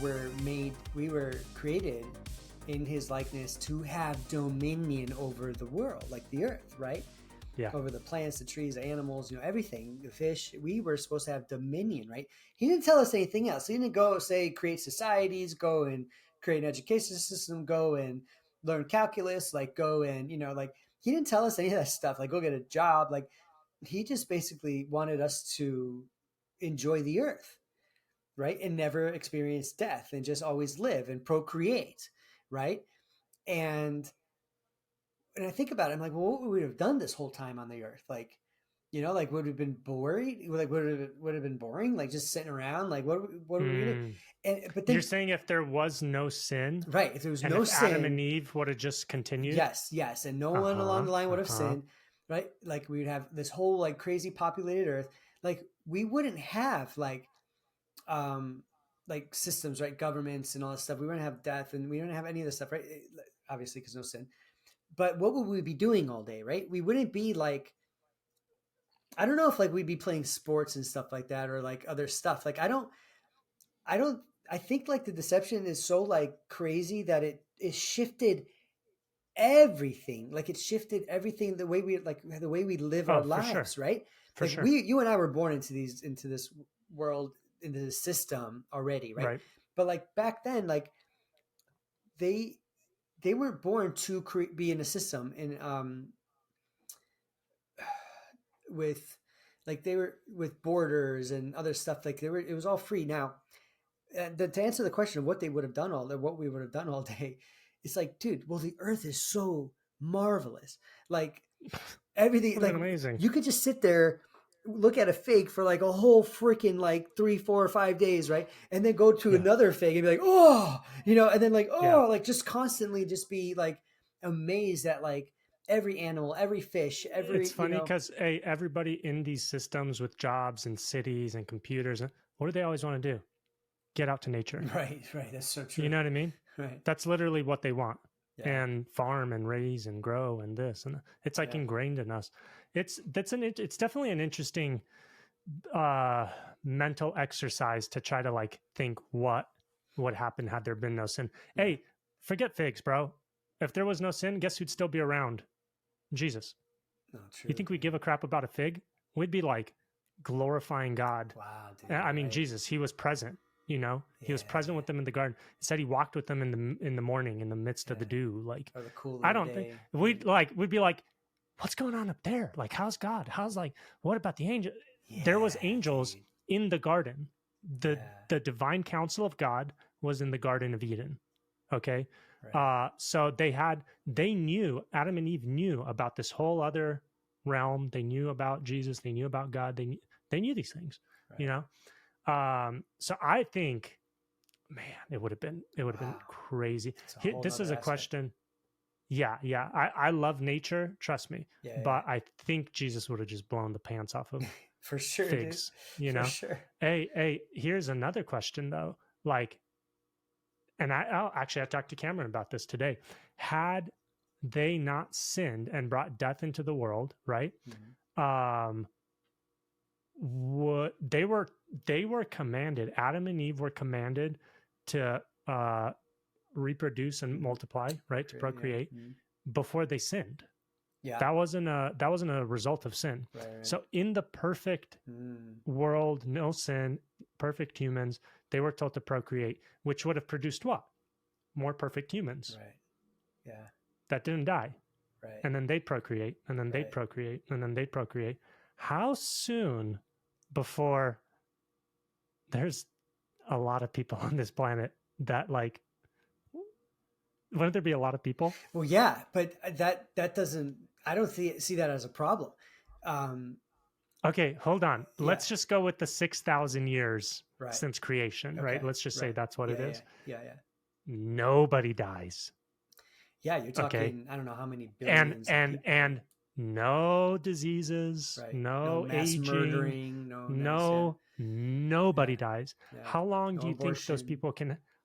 we were created in his likeness to have dominion over the world, like the earth, right? Yeah. Over the plants, the trees, the animals, everything, the fish. We were supposed to have dominion, right? He didn't tell us anything else. He didn't go say create societies, go and create an education system, go and learn calculus, like go and, like he didn't tell us any of that stuff, like go get a job. Like he just basically wanted us to enjoy the earth, right? And never experience death and just always live and procreate, right? And I think about it, I'm like, well, what would we have done this whole time on the earth? Like, like would have been bored? Like would have been boring? Like just sitting around? Like what are we doing? But then you're saying if there was no sin, right? If there was and no if sin, Adam and Eve would have just continued, yes, and no one along the line would have sinned, right? Like we would have this whole like crazy populated earth. Like we wouldn't have like systems, right? Governments and all this stuff. We wouldn't have death, and we wouldn't have any of this stuff, right? Obviously, because no sin. But what would we be doing all day, right? We wouldn't be like, I don't know if like we'd be playing sports and stuff like that or like other stuff. Like I think like the deception is so like crazy that it shifted everything. Like it shifted everything, the way we live our lives, sure. right? For like sure. You and I were born into this world, into this system already, right? But like back then, like they weren't born to be in a system and with like they were with borders and other stuff. Like it was all free. Now to answer the question of what we would have done all day, it's like, dude, well, the earth is so marvelous, like everything, like amazing. You could just sit there, look at a fig for like a whole freaking like 3, 4, or 5 days, right? And then go to another fig and be like, oh, and then like, oh, like just constantly just be like amazed at like every animal, every fish, It's funny because everybody in these systems with jobs and cities and computers, what do they always want to do? Get out to nature. Right. That's so true. You know what I mean? Right. That's literally what they want. And farm and raise and grow and this, and it's like ingrained in us. It's definitely an interesting mental exercise to try to like think what would happen had there been no sin. Hey, forget figs, bro. If there was no sin, guess who'd still be around? Jesus. No, true. You think we give a crap about a fig? We'd be like glorifying God. Wow, dude. I mean, Jesus, he was present. He was present with them in the garden. He said he walked with them in the morning in the midst of the dew. Like, or the cool I don't day. think we'd be like, what's going on up there? Like, how's God? How's like, what about the angel? There was angels in the garden. The divine counsel of God was in the Garden of Eden. Okay. Right. So they knew, Adam and Eve knew about this whole other realm. They knew about Jesus. They knew about God. They knew these things, right. So I think, man, it would have been crazy. This is a question. Yeah. I love nature. Trust me. But I think Jesus would have just blown the pants off of for sure, figs, dude. For sure. Hey, here's another question though. Like, and I talked to Cameron about this today. Had they not sinned and brought death into the world, right? Mm-hmm. What they were commanded, Adam and Eve were commanded to reproduce and multiply, right? To procreate before they sinned. Yeah. That wasn't a result of sin. Right. So in the perfect world, no sin, perfect humans, they were told to procreate, which would have produced what? More perfect humans. Right. Yeah. That didn't die. Right. And then they'd procreate, and then they'd procreate, and then they'd procreate. How soon before there's a lot of people on this planet that like, wouldn't there be a lot of people? Well, yeah, but that doesn't, I don't see that as a problem. Okay, hold on. Yeah. Let's just go with the 6,000 years since creation, right? Let's just say that's what it is. Yeah. Nobody dies. Yeah, you're talking, I don't know how many billions. And no diseases, no mass aging, murdering, nobody dies. Yeah. How long do you abortion. Think those people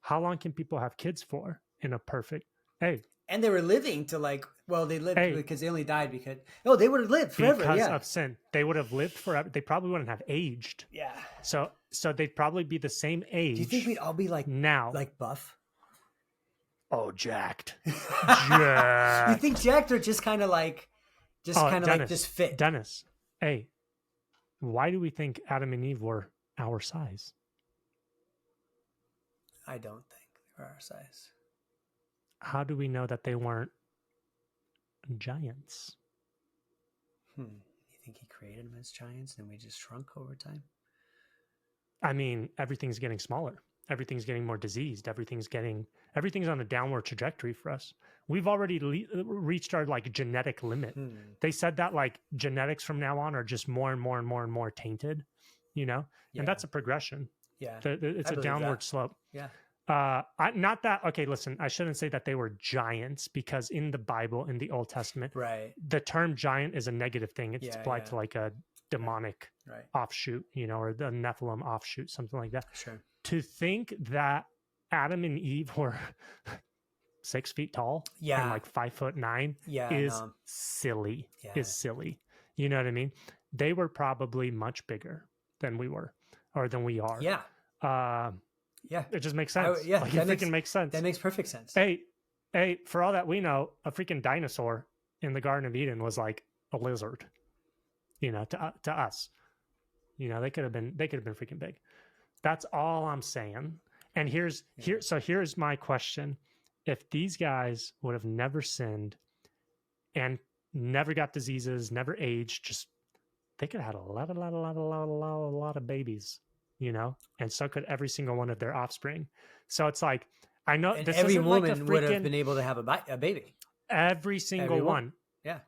how long can people have kids for in a perfect, hey, And they were living to like, well, they lived Hey. because they only died because, oh, they would have lived forever. Because of sin. They would have lived forever. They probably wouldn't have aged. Yeah. So they'd probably be the same age. Do you think we'd all be like now? Like buff? Oh, jacked. Jacked. You think jacked or just kind of like, just fit? Dennis, hey, why do we think Adam and Eve were our size? I don't think they were our size. How do we know that they weren't giants? You think he created them as giants and we just shrunk over time? I mean, everything's getting smaller. Everything's getting more diseased. Everything's on a downward trajectory for us. We've already reached our like genetic limit. They said that like genetics from now on are just more and more and more and more tainted, you know, and that's a progression. Yeah. It's a downward slope. Yeah. Not that, okay, listen, I shouldn't say that they were giants because in the Bible, in the Old Testament, right, the term giant is a negative thing. It's applied to like a demonic offshoot, you know, or the Nephilim offshoot, something like that. Sure. To think that Adam and Eve were 6 feet tall and like 5'9" is silly. Is silly. You know what I mean? They were probably much bigger than we were or than we are. Yeah. Yeah. It just makes sense. Like, it freaking makes sense. That makes perfect sense. Hey, for all that we know, a freaking dinosaur in the Garden of Eden was like a lizard, you know, to us. You know, they could have been freaking big. That's all I'm saying. And here's my question. If these guys would have never sinned and never got diseases, never aged, just they could have had a lot of babies, you know, and so could every single one of their offspring. So it's like, I know and this every isn't woman like a freaking, would have been able to have a baby. Every single one. Yeah.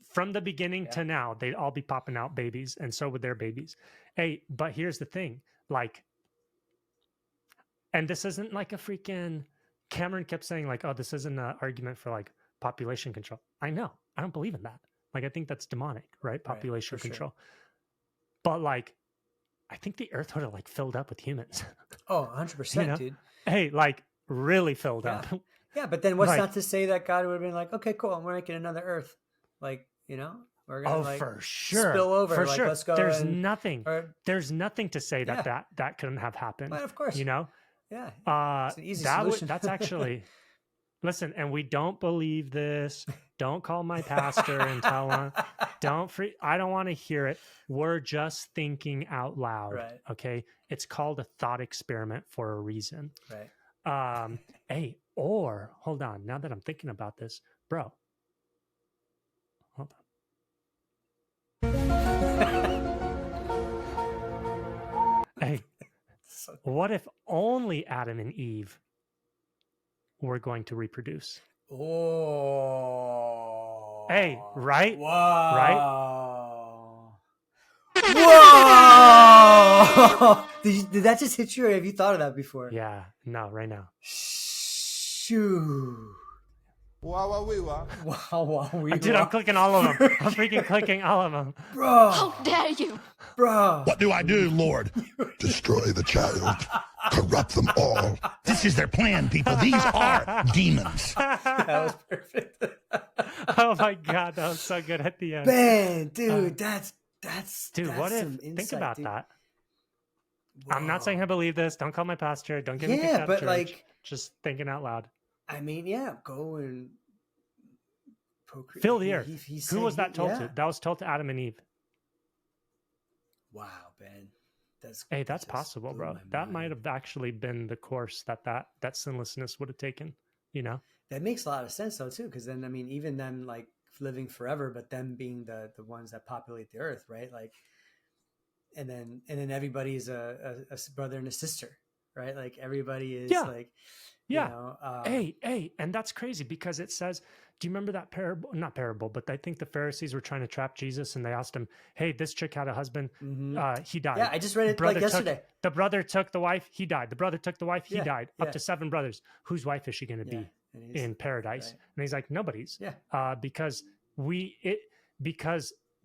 From the beginning to now, they'd all be popping out babies, and so would their babies. Hey, but here's the thing, like, and this isn't like a freaking, Cameron kept saying like, oh, this isn't an argument for like population control. I know. I don't believe in that. Like, I think that's demonic, right? Population control. Sure. But like, I think the earth would have like filled up with humans. Oh, 100%, you know? Dude. Hey, like really filled up. Yeah, but then what's like, not to say that God would have been like, okay, cool, we're making another earth. Like, you know, we're gonna like for sure spill over. For like, sure. Let's go. There's nothing to say that couldn't have happened. Well, of course. You know? Yeah. It's an easy solution. That's actually listen, and we don't believe this. Don't call my pastor and tell him. I don't want to hear it. We're just thinking out loud. Right. Okay. It's called a thought experiment for a reason. Right. Hey, or hold on. Now that I'm thinking about this, bro. Hold on. Hey, what if only Adam and Eve were going to reproduce? Oh. Hey, right? Whoa. Right? Whoa. Did that just hit you, or have you thought of that before? Yeah. No, right now. Shoo. Wow, Dude, I'm clicking all of them. I'm freaking clicking all of them. Bro. How dare you? Bro. What do I do, Lord? Destroy the child. Corrupt them all. This is their plan, people. These are demons. That was perfect. Oh my God, that was so good at the end. Man, dude, that's dude, what if think about that? Whoa. I'm not saying I believe this. Don't call my pastor. Don't get me kicked out of church. Like, just thinking out loud. I mean, go and procreate. Fill the earth. Who was that told to? That was told to Adam and Eve. Wow, Ben. That's possible, bro. That might have actually been the course that sinlessness would have taken, you know? That makes a lot of sense though too, because then I mean, even them like living forever, but them being the ones that populate the earth, right? Like, and then everybody's a brother and a sister, right? Like everybody is like, yeah. You know, hey, and that's crazy because it says, do you remember that parable? Not parable, but I think the Pharisees were trying to trap Jesus, and they asked him, "Hey, this chick had a husband. He died." Yeah, I just read it like yesterday. The brother took the wife. He died. The brother took the wife. He died. Up to 7 brothers. Whose wife is she going to be in paradise? Right. And he's like, nobody's. Yeah. Because we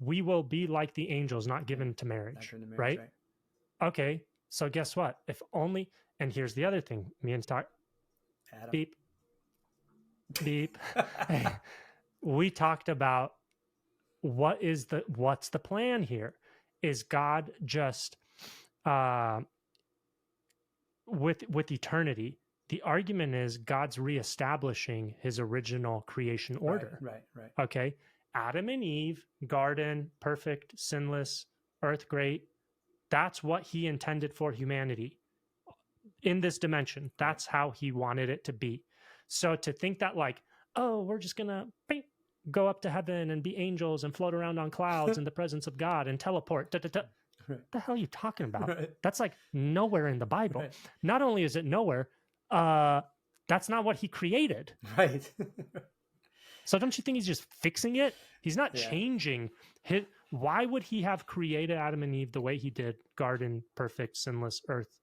will be like the angels, not given to marriage, right? Okay. So guess what? If only, and here's the other thing. Me and talk. Adam. Beep. beep. Hey, we talked about what's the plan here? Is God just with eternity? The argument is God's reestablishing his original creation order. Right. Okay. Adam and Eve, garden, perfect, sinless, earth great. That's what he intended for humanity in this dimension. That's how he wanted it to be. So to think that like, oh, we're just going to go up to heaven and be angels and float around on clouds in the presence of God and teleport. What the hell are you talking about? Right. That's like nowhere in the Bible. Right. Not only is it nowhere, that's not what he created. Right. So don't you think he's just fixing it? He's not changing his. Why would he have created Adam and Eve the way he did, garden, perfect, sinless earth?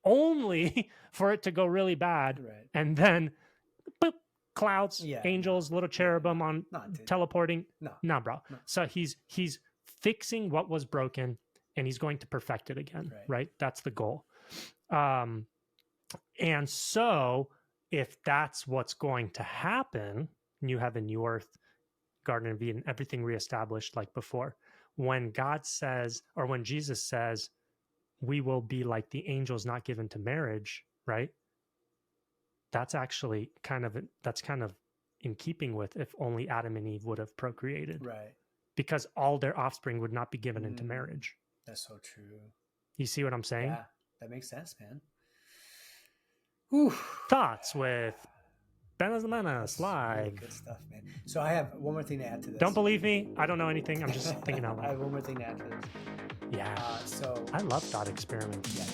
Only for it to go really bad, Right. and then boop, clouds, angels, little cherubim on teleporting. No, bro. No. So he's fixing what was broken, and he's going to perfect it again. Right? That's the goal. And so if that's what's going to happen, new heaven, new earth, Garden of Eden, everything reestablished like before. When God says, or when Jesus says, we will be like the angels not given to marriage, right? That's actually kind of in keeping with if only Adam and Eve would have procreated. Right. Because all their offspring would not be given into marriage. That's so true. You see what I'm saying? Yeah, that makes sense, man. Whew. Thoughts with Benas Menace live. Really good stuff, man. So I have one more thing to add to this. Don't believe me. I don't know anything. I'm just thinking out loud. I have one more thing to add to this. Yeah. So I love thought experiments. Yeah.